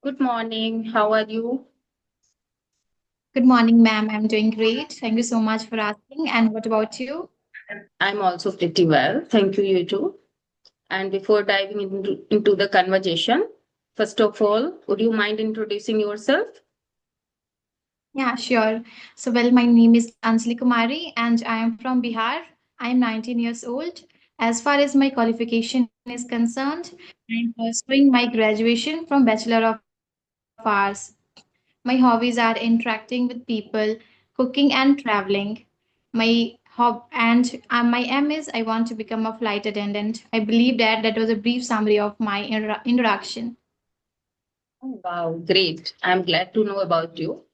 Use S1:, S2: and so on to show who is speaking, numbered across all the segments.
S1: Good morning. How are you?
S2: Good morning, ma'am. I'm doing great. Thank you so much for asking. And what about you?
S1: I'm also pretty well. Thank you, you too. And before diving into the conversation, first of all, would you mind introducing yourself?
S2: Yeah, sure. My name is Anjali Kumari and I am from Bihar. I am 19 years old. As far as my qualification is concerned, I am pursuing my graduation from Bachelor of Arts. My hobbies are interacting with people, cooking and traveling. My aim is I want to become a flight attendant. I believe that was a brief summary of my introduction.
S1: Oh, wow, great. I'm glad to know about you.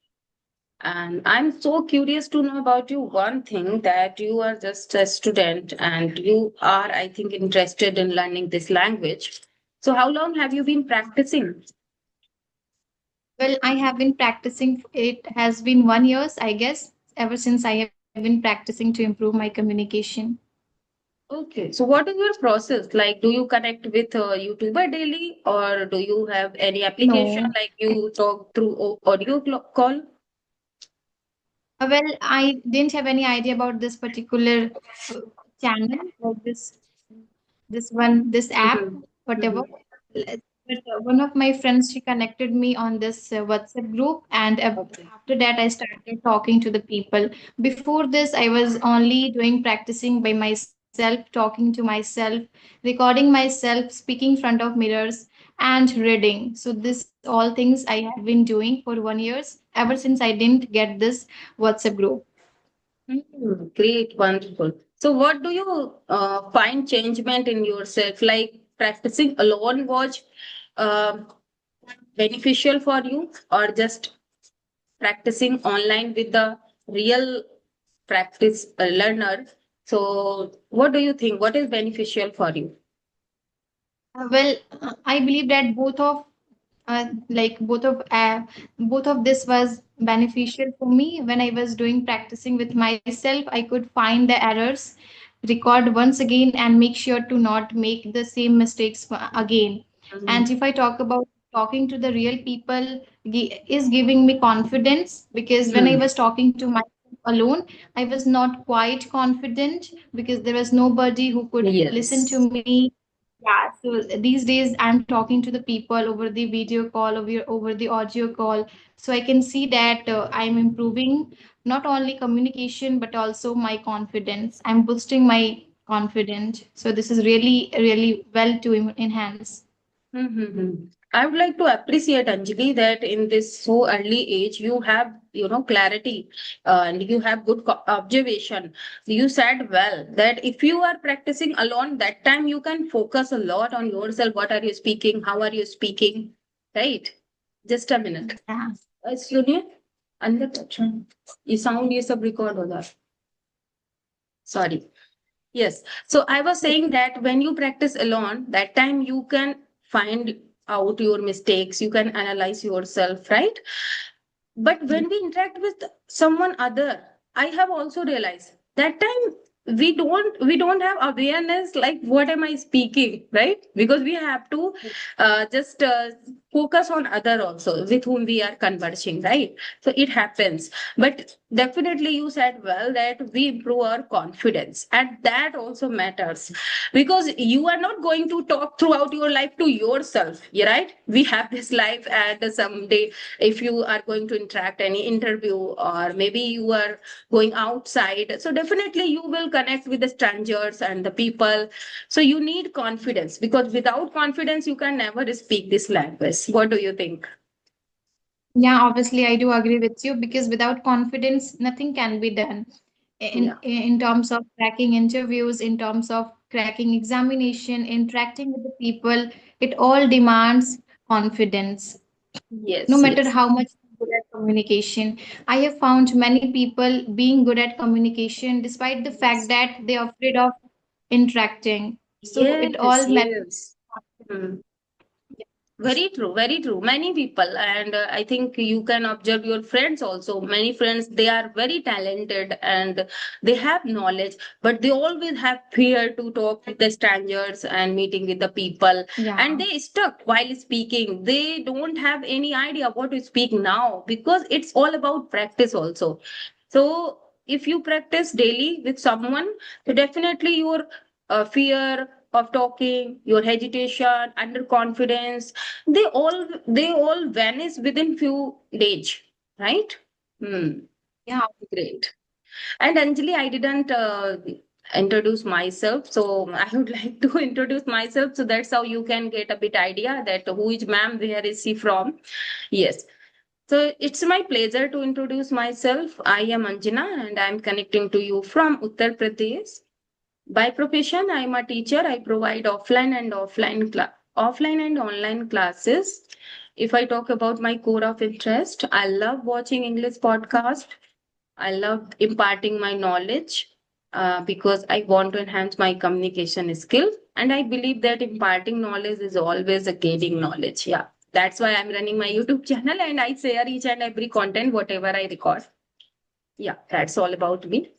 S1: And I'm so curious to know about you. One thing that you are just a student and you are, I think, interested in learning this language. So, how long have you been practicing?
S2: Well, I have been practicing. It has been 1 year, I guess, ever since I have been practicing to improve my communication.
S1: Okay, so what is your process? Like, do you connect with a YouTuber daily, or do you have any application
S2: No.
S1: like you talk through audio call?
S2: Well, I didn't have any idea about this particular uh, channel or this app,
S1: Mhm.
S2: whatever.
S1: Mhm.
S2: But one of my friends, she connected me on this WhatsApp group, and
S1: Okay.
S2: after that, I started talking to the people. Before this, I was only doing practicing by myself, talking to myself, recording myself, speaking in front of mirrors, and reading. So this all things I have been doing for 1 years ever since I didn't get this WhatsApp group.
S1: Great, wonderful. So, what do you find changement in yourself? Like practicing alone was uh, beneficial for you, or just practicing online with the real practice learner? So, what do you think? What is beneficial for you?
S2: I believe that like both of this was beneficial for me. When I was doing practicing with myself, I could find the errors, record once again, and make sure to not make the same mistakes again. And if I talk about talking to the real people, is giving me confidence, because when I
S1: Mhm.
S2: was talking to myself alone, I was not quite confident because there was nobody who could listen to
S1: Yes.
S2: me. Yeah, so these days I'm talking to the people over the video call, over the audio call, so I can see that I'm improving not only communication but also my confidence. I'm boosting my confidence. So this is really, really well to enhance.
S1: Mm-hmm. I would like to appreciate Anjali that in this so early age you have clarity and you have good observation. You said well that if you are practicing alone, that time you can focus a lot on yourself. What are you speaking? How are you speaking? Right? Just a minute.
S2: Yeah.
S1: सुनिए अंदर अच्छा ये sound ये सब record होगा sorry. Yes. So I was saying that when you practice alone, that time you can find out your mistakes, you can analyze yourself, right? But when we interact with someone other, I have also realized that time we don't have awareness like what am I speaking, right? Because we have to just focus on other also with whom we are conversing, right? So it happens. But definitely you said well that we improve our confidence, and that also matters because you are not going to talk throughout your life to yourself, yeah, right? We have this life, and someday if you are going to interact any interview or maybe you are going outside, so definitely you will connect with the strangers and the people. So you need confidence because without confidence you can never speak this language. What do you think?
S2: Yeah, obviously I do agree with you, because without confidence, nothing can be done.
S1: Yeah.
S2: In terms of cracking interviews, in terms of cracking examination, interacting with the people, it all demands confidence. No
S1: Yes,
S2: matter
S1: yes.
S2: how much you're good at communication, I have found many people being good at communication despite the fact
S1: Yes.
S2: that they're afraid of interacting. So it
S1: Yes,
S2: all matters.
S1: yes. Hmm. Very true, very true. Many people, and I think you can observe your friends also. Many friends, they are very talented and they have knowledge, but they always have fear to talk with the strangers and meeting with the people. And
S2: Yeah.
S1: they stuck while speaking. They don't have any idea what to speak now because it's all about practice also. So if you practice daily with someone, so definitely your fear of talking, your hesitation, underconfidence, they all vanish within few days, right? Hmm.
S2: Yeah.
S1: Great. And Anjali, I didn't introduce myself, so I would like to introduce myself, so that's how you can get a bit idea that who is ma'am, where is she from. Yes, so it's my pleasure to introduce myself. I am Anjana and I'm connecting to you from Uttar Pradesh. By profession, I'm a teacher. I provide offline and online classes. If I talk about my core of interest, I love watching English podcast. I love imparting my knowledge because I want to enhance my communication skills. And I believe that imparting knowledge is always a gaining knowledge. Yeah. That's why I'm running my YouTube channel and I share each and every content, whatever I record. Yeah, that's all about me.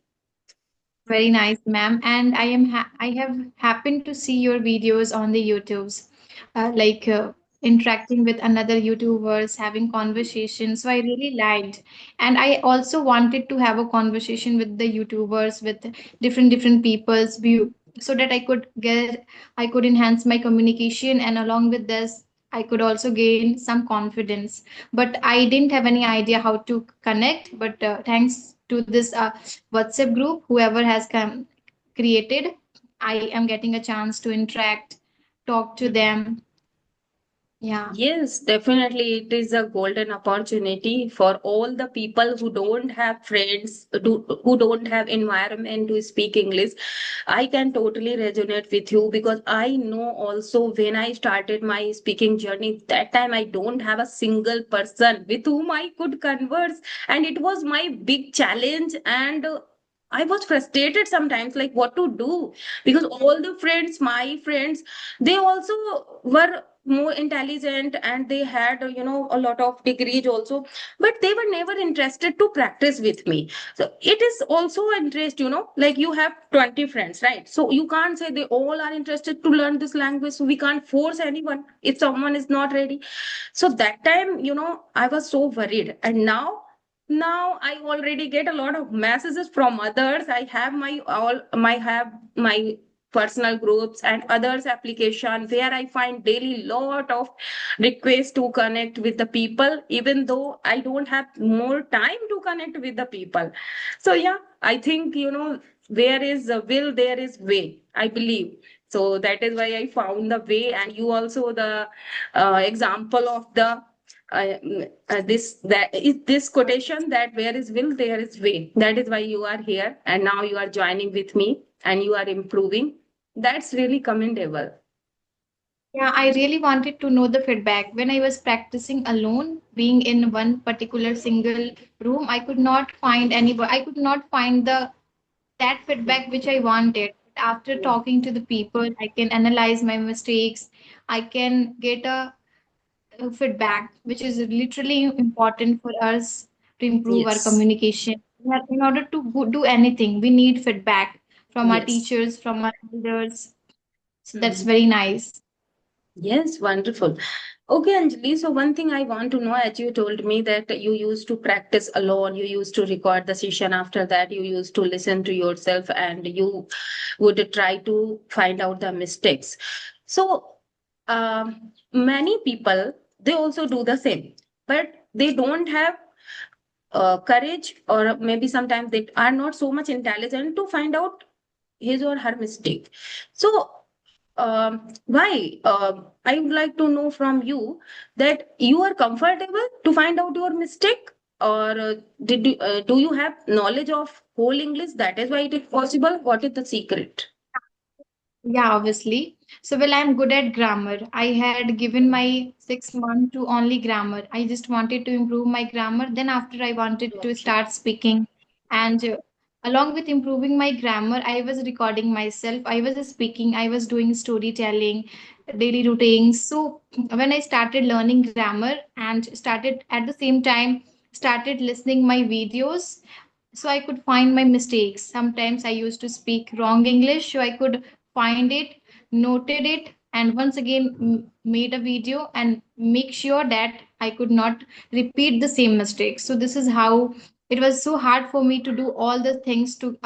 S2: Very nice, ma'am. And I have happened to see your videos on the YouTubes, like interacting with another YouTubers, having conversations. So I really liked, and I also wanted to have a conversation with the YouTubers, with different people's view, so that I could enhance my communication, and along with this, I could also gain some confidence. But I didn't have any idea how to connect. But thanks to this WhatsApp group, whoever has created, I am getting a chance to interact, talk to them. Yeah.
S1: Yes, definitely. It is a golden opportunity for all the people who don't have friends, who don't have environment to speak English. I can totally resonate with you because I know also when I started my speaking journey, that time I don't have a single person with whom I could converse. And it was my big challenge. And I was frustrated sometimes, like what to do, because all the friends, my friends, they also were more intelligent and they had a lot of degrees also, but they were never interested to practice with me. So it is also interest, like you have 20 friends, right? So you can't say they all are interested to learn this language, so we can't force anyone if someone is not ready. So that time, I was so worried. And now I already get a lot of messages from others. I have my personal groups and others application where I find daily lot of requests to connect with the people, even though I don't have more time to connect with the people. So yeah, I think, where is a will, there is way, I believe. So that is why I found the way. And you also the example of the this quotation, that where is will, there is way. That is why you are here and now you are joining with me and you are improving. That's really commendable.
S2: Yeah, I really wanted to know the feedback. When I was practicing alone, being in one particular single room, I could not find anybody. I could not find the that feedback which I wanted. After talking to the people, I can analyze my mistakes. I can get a feedback, which is literally important for us to improve our
S1: Yes.
S2: communication. In order to do anything, we need feedback from our
S1: Yes.
S2: teachers, from our elders. So that's
S1: Mhm.
S2: very nice.
S1: Yes, wonderful. Okay, Anjali. So one thing I want to know, as you told me that you used to practice alone, you used to record the session. After that, you used to listen to yourself and you would try to find out the mistakes. So many people, they also do the same, but they don't have courage, or maybe sometimes they are not so much intelligent to find out his or her mistake. So why? I would like to know from you that you are comfortable to find out your mistake, or do you have knowledge of whole English? That is why it is possible. What is the secret?
S2: Yeah, obviously. So, well, I'm good at grammar. I had given my 6 months to only grammar. I just wanted to improve my grammar. Then, after I wanted to
S1: Okay.
S2: start speaking, and along with improving my grammar, I was recording myself, I was speaking, I was doing storytelling, daily routines. So when I started learning grammar and started at the same time started listening my videos, so I could find my mistakes. Sometimes I used to speak wrong English, so I could find it, noted it, and once again made a video and make sure that I could not repeat the same mistakes. So this is how it was so hard for me to do all the things to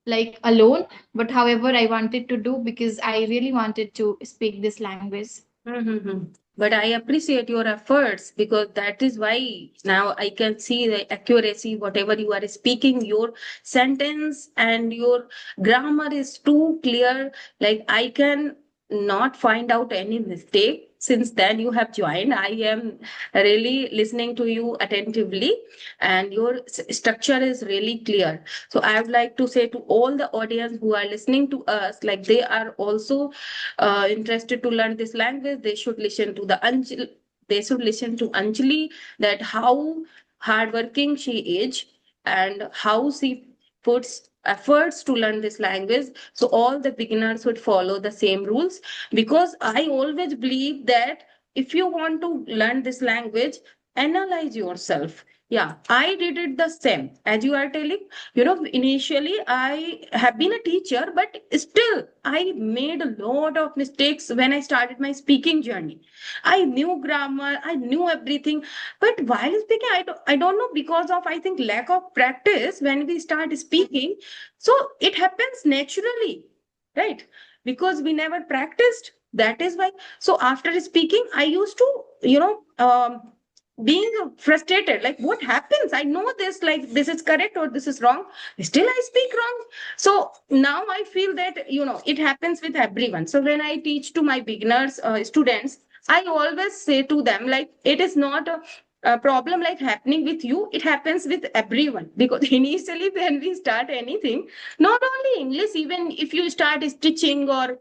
S2: like alone, but however I wanted to do because I really wanted to speak this language.
S1: Mm-hmm. But I appreciate your efforts because that is why now I can see the accuracy, whatever you are speaking, your sentence and your grammar is too clear. Like I can not find out any mistake. Since then you have joined, I am really listening to you attentively, and your structure is really clear. So I would like to say to all the audience who are listening to us, like they are also interested to learn this language, they should listen to the Anjali. They should listen to Anjali, that how hardworking she is and how she puts efforts to learn this language. So all the beginners would follow the same rules, because I always believe that if you want to learn this language, analyze yourself. Yeah, I did it the same as you are telling. Initially I have been a teacher, but still I made a lot of mistakes when I started my speaking journey. I knew grammar, I knew everything, but while speaking, I don't know, because of, I think, lack of practice when we start speaking. So it happens naturally, right? Because we never practiced. That is why. So after speaking, I used to, being frustrated, like what happens, I know this, like this is correct or this is wrong, still I speak wrong. So now I feel that it happens with everyone. So when I teach to my beginners students, I always say to them, like it is not a problem like happening with you, it happens with everyone. Because initially when we start anything, not only English, even if you start stitching or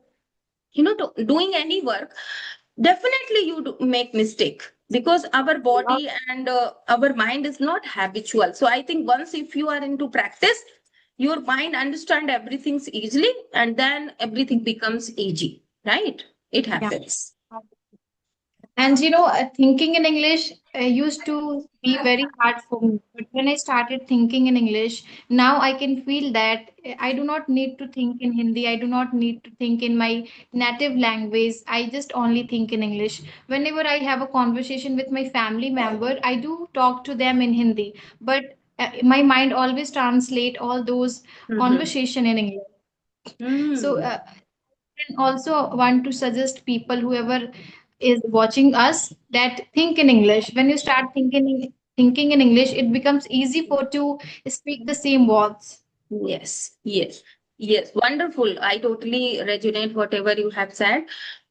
S1: doing any work, definitely you make mistake, because our body and our mind is not habitual. So I think once if you are into practice, your mind understand everything's easily, and then everything becomes easy, right? It
S2: Yeah.
S1: happens.
S2: And thinking in English used to be very hard for me. But when I started thinking in English, now I can feel that I do not need to think in Hindi. I do not need to think in my native language. I just only think in English. Whenever I have a conversation with my family member, I do talk to them in Hindi. But my mind always translate all those
S1: Mm-hmm.
S2: conversation in English. So
S1: Mm.
S2: and also want to suggest people whoever is watching us that think in English. When you start thinking in English, it becomes easy for to speak the same words.
S1: Yes, yes, yes. Wonderful. I totally resonate whatever you have said,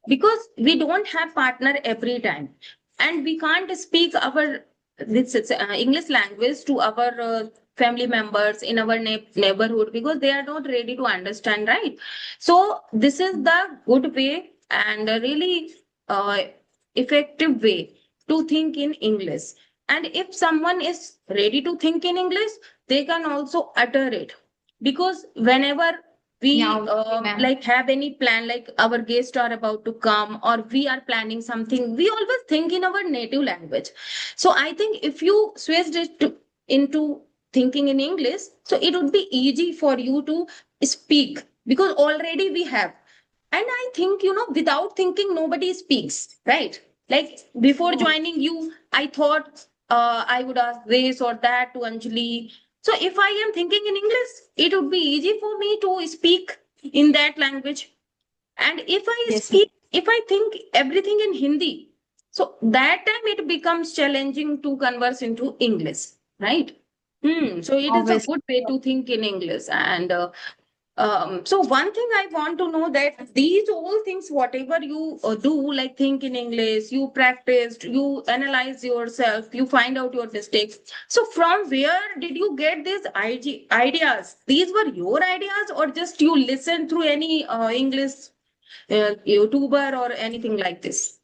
S1: because we don't have partner every time, and we can't speak our this is, English language to our family members in our neighborhood, because they are not ready to understand, right? So this is the good way and a really uh, effective way to think in English. And if someone is ready to think in English, they can also utter it. Because whenever
S2: Yeah,
S1: we
S2: obviously, ma'am.
S1: like have any plan, like our guests are about to come or we are planning something, we always think in our native language. So I think if you switched into thinking in English, so it would be easy for you to speak, because already we have. And I think, without thinking, nobody speaks, right? Like before
S2: Yeah,
S1: joining you, I thought I would ask this or that to Anjali. So if I am thinking in English, it would be easy for me to speak in that language. And
S2: yes, ma'am.
S1: if I think everything in Hindi, so that time it becomes challenging to converse into English, right? So it is a
S2: Obviously.
S1: good way to think in English. And so one thing I want to know, that these all things, whatever you do, like think in English, you practiced, you analyze yourself, you find out your mistakes. So from where did you get these ideas? These were your ideas, or just you listen through any English YouTuber or anything like this?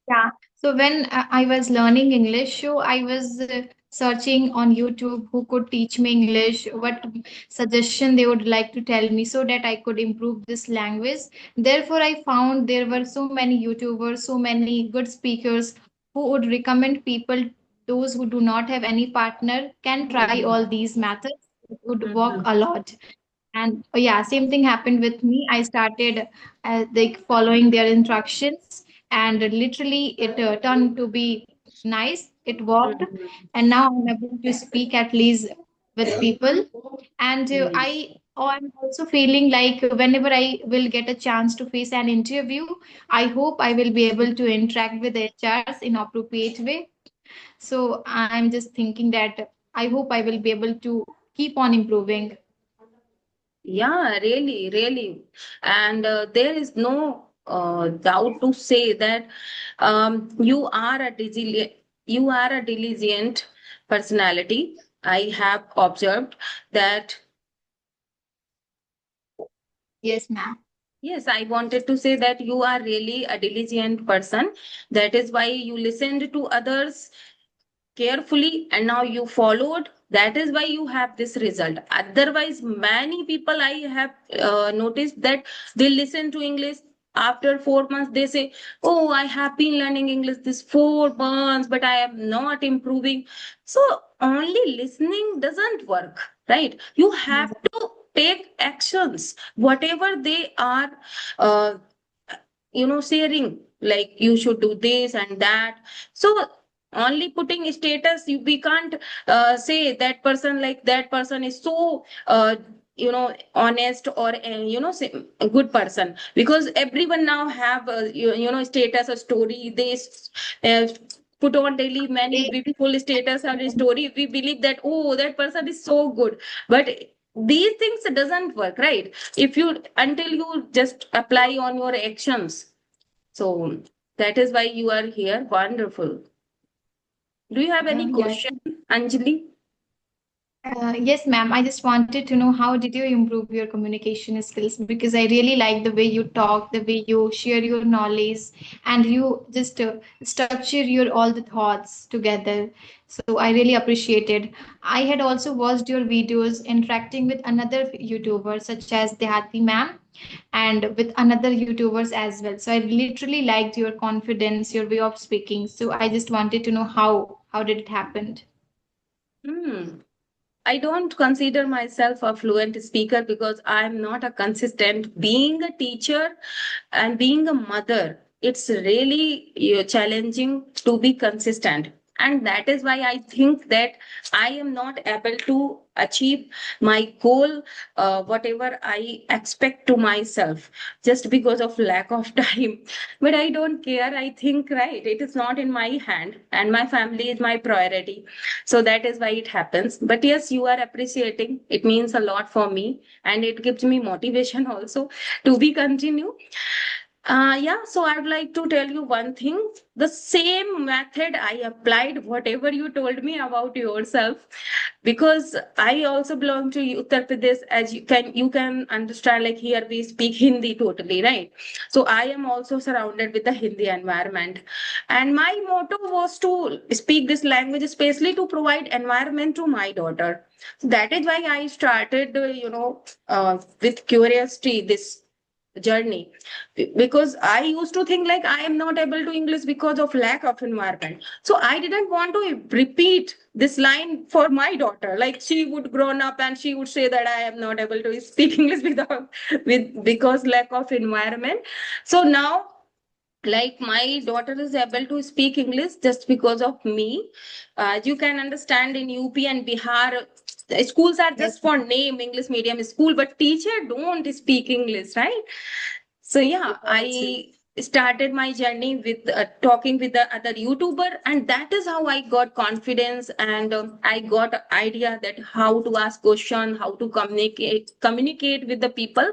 S2: Yeah. So when I was learning English, so I was searching on YouTube who could teach me English, what suggestion they would like to tell me so that I could improve this language. Therefore, I found there were so many YouTubers, so many good speakers who would recommend people, those who do not have any partner, can try
S1: Mhm.
S2: all these methods. It would work
S1: Mhm.
S2: a lot. And yeah, same thing happened with me. I started like following their instructions, and literally it turned to be nice. It worked,
S1: Mhm.
S2: and now I'm able to speak at least with people. And
S1: Mhm.
S2: I'm also feeling like whenever I will get a chance to face an interview, I hope I will be able to interact with HRs in appropriate way. So I'm just thinking that I hope I will be able to keep on improving.
S1: Yeah, really, really. And there is no doubt to say that you are a diligent personality. I have observed that.
S2: Yes, ma'am.
S1: Yes, I wanted to say that you are really a diligent person. That is why you listened to others carefully and now you followed. That is why you have this result. Otherwise, many people I have noticed that they listen to English. After 4 months they say, oh, I have been learning English this 4 months but I am not improving. So only listening doesn't work, right? You have to take actions whatever they are uh, sharing, like you should do this and that. So only putting status, we can't say that person, like that person is so honest or say, a good person, because everyone now have status or story. They put on daily many
S2: They,
S1: beautiful status or story. We believe that, oh, that person is so good. But these things doesn't work, right? If you, until you just apply on your actions. So that is why you are here. Wonderful. Do you have any
S2: yes.
S1: question, Anjali?
S2: Yes, ma'am. I just wanted to know how did you improve your communication skills? Because I really like the way you talk, the way you share your knowledge, and you just structure your all the thoughts together. So I really appreciated. I had also watched your videos interacting with another YouTuber such as Dehati ma'am and with another YouTubers as well. So I literally liked your confidence, your way of speaking. So I just wanted to know how did it happen?
S1: Hmm. I don't consider myself a fluent speaker because I'm not a consistent. Being a teacher and being a mother, it's really challenging to be consistent. And that is why I think that I am not able to achieve my goal, whatever I expect to myself, just because of lack of time. But I don't care. I think, right, it is not in my hand, and my family is my priority. So that is why it happens. But yes, you are appreciating. It means a lot for me, and it gives me motivation also to be continue. Yeah, so I'd like to tell you one thing. The same method I applied, whatever you told me about yourself, because I also belong to Uttar Pradesh. As you can understand, like here we speak Hindi totally, right? So I am also surrounded with the Hindi environment, and my motto was to speak this language, especially to provide environment to my daughter. So that is why I started, with curiosity this journey, because I used to think like I am not able to English because of lack of environment. So I didn't want to repeat this line for my daughter. Like she would grown up and she would say that I am not able to speak English without with because lack of environment. So now, like my daughter is able to speak English just because of me. You can understand in UP and Bihar, the schools are
S2: Yes,
S1: just for name English medium school, but teacher don't speak English, right? So yeah,
S2: yes.
S1: I started my journey with talking with the other YouTuber, and that is how I got confidence, and I got idea that how to ask question, how to communicate with the people.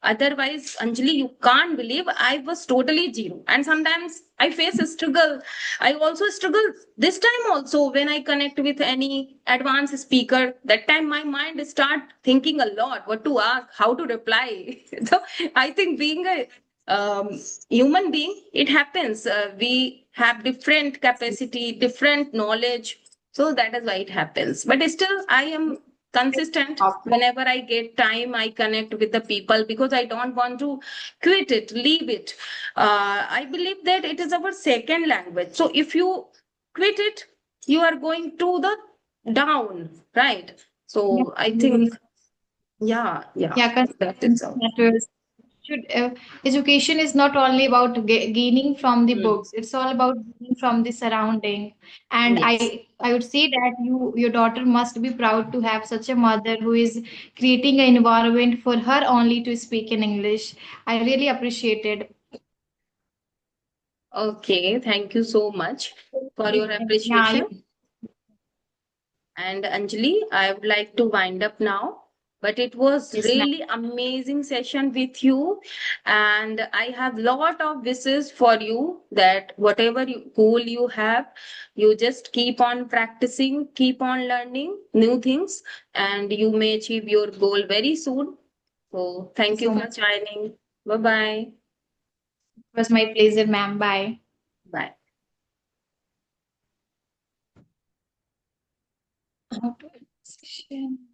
S1: Otherwise, Anjali, you can't believe I was totally zero. And sometimes I face a struggle. I also struggle this time also when I connect with any advanced speaker. That time my mind start thinking a lot, what to ask, how to reply. So I think being a human being, it happens. We have different capacity, different knowledge. So that is why it happens. But still, I am consistent. Whenever I get time, I connect with the people because I don't want to quit it, leave it. I believe that it is our second language. So if you quit it, you are going to the down, right?
S2: Yeah,
S1: So I
S2: you will.
S1: think, yeah, yeah,
S2: Yeah,
S1: that is
S2: consistency
S1: so.
S2: matters. Should Education is not only about gaining from the
S1: Mm.
S2: books, it's all about gaining from the surrounding. And
S1: Yes.
S2: I would say that your daughter must be proud to have such a mother who is creating an environment for her only to speak in English. I really appreciate it.
S1: Okay, thank you so much for your
S2: Yeah,
S1: appreciation. And Anjali, I would like to wind up now. But it was
S2: yes, ma'am.
S1: really amazing session with you, and I have lot of wishes for you that whatever goal you have, you just keep on practicing, keep on learning new things, and you may achieve your goal very soon. So
S2: Thank you
S1: thank you
S2: so
S1: for
S2: much.
S1: joining. Bye bye.
S2: It was my pleasure, ma'am. Bye.
S1: Bye.
S2: How to end session?